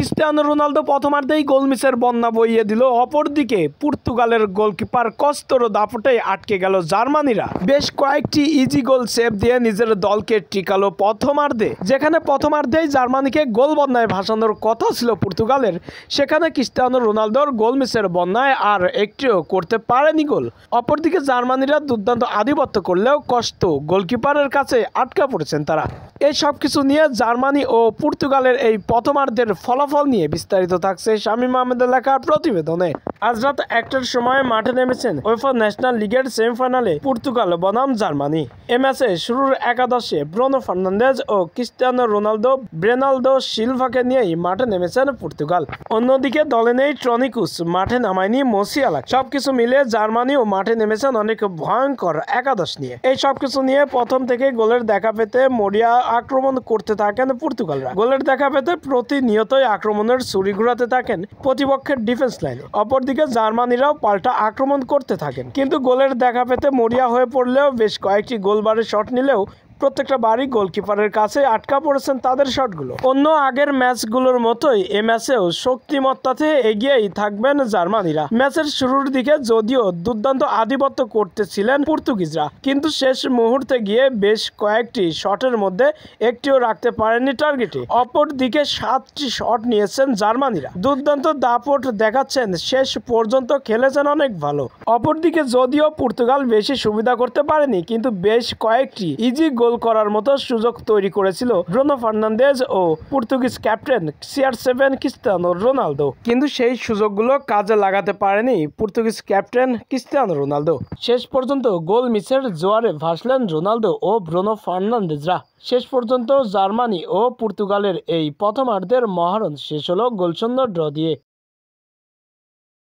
Cristiano Ronaldo প্রথমার্ধেই গোল মিসের বন্যা বইয়ে দিল। অপরদিকে পর্তুগালের গোলকিপার কস্তর দাপটে আটকে গেল জার্মানিরা। বেশ কয়েকটি ইজি গোল সেভ দিয়ে নিজের দলকে টিকালো প্রথমার্ধে। যেখানে প্রথমার্ধেই জার্মানিকে গোল বন্যায় ভাসানোর কথা ছিল পর্তুগালের, সেখানে ক্রিস্টিয়ানো রোনালদোর গোল মিসের বন্যায় আর একটিও করতে পারেনি গোল। অপরদিকে জার্মানিরা দুর্দান্ত আধিপত্য করলেও কষ্ট গোলকিপারের কাছে আটকা পড়েছেন তারা। এই সব কিছু নিয়ে জার্মানি ও পর্তুগালের এই প্রথমার্ধের ফলাফল নিয়ে বিস্তারিত থাকছে শামীম আহমেদের লেখা প্রতিবেদনে। আজ রাত 1টার সময় মাঠে নেমেছেন উয়েফা ন্যাশনাল লিগের সেমিফাইনালে পর্তুগাল বনাম জার্মানি। এ ম্যাচে শুরুর একাদশে ব্রুনো ফার্নান্দেজ ও ক্রিস্টিয়ানো রোনালদো বের্নার্ডো সিলভাকে নিয়েই মাঠে নেমেছেন পর্তুগাল। অন্যদিকে দলে নেই ট্রনিকুস, মাঠে নামায়নি মুসিয়ালা। সবকিছু মিলে জার্মানিও মাঠে নেমেছেন অনেক ভয়ঙ্কর একাদশ নিয়ে। এই সবকিছু নিয়ে প্রথম থেকে গোলের দেখা পেতে মরিয়া আক্রমণ করতে থাকেন পর্তুগালরা। গোলের দেখা পেতে প্রতিনিয়তই আক্রমণের ছুরি ঘুরাতে থাকেন প্রতিপক্ষের ডিফেন্স লাইনে। অপরদিকে জার্মানিরাও পাল্টা আক্রমণ করতে থাকেন, কিন্তু গোলের দেখা পেতে মরিয়া হয়ে পড়লেও বেশ কয়েকটি গোলবারের শট নিলেও প্রত্যেকটা বারই গোলকিপারের কাছে আটকা পড়েছেন তাদের শটগুলো। অন্য আগের ম্যাচগুলোর মতোই এ ম্যাচেও শক্তিমত্তাতে এগিয়েই থাকবেন জার্মানিরা। ম্যাচের শুরুর দিকে যদিও দুর্দান্ত আধিপত্য করতেছিলেন পর্তুগিজরা, কিন্তু শেষ মুহূর্তে গিয়ে বেশ কয়েকটি শটের মধ্যে একটিও রাখতে পারেননি টার্গেটে। অপরদিকে 7টি শট নিয়েছেন জার্মানিরা। দুর্দান্ত দাপট দেখাচ্ছেন, শেষ পর্যন্ত খেলেছেন অনেক ভালো। অপরদিকে যদিও পর্তুগাল বেশি সুবিধা করতে পারেনি, কিন্তু বেশ কয়েকটি ইজি গোল করার মতো সুযোগ তৈরি করেছিল ব্রুনো ফার্নান্দেজ ও Portuguese captain CR7 Cristiano Ronaldo, কিন্তু সেই সুযোগগুলো কাজে লাগাতে পারেনি পর্তুগিজ ক্যাপ্টেন ক্রিস্টিয়ানো রোনালদো। শেষ পর্যন্ত গোল মিসের জোয়ারে ভাসলেন রোনালদো ও ব্রুনো ফার্নান্দেজরা। শেষ পর্যন্ত জার্মানি ও পর্তুগালের এই প্রথমার্ধের মহারণ শেষ হলো গোলশূন্য ড্র দিয়ে।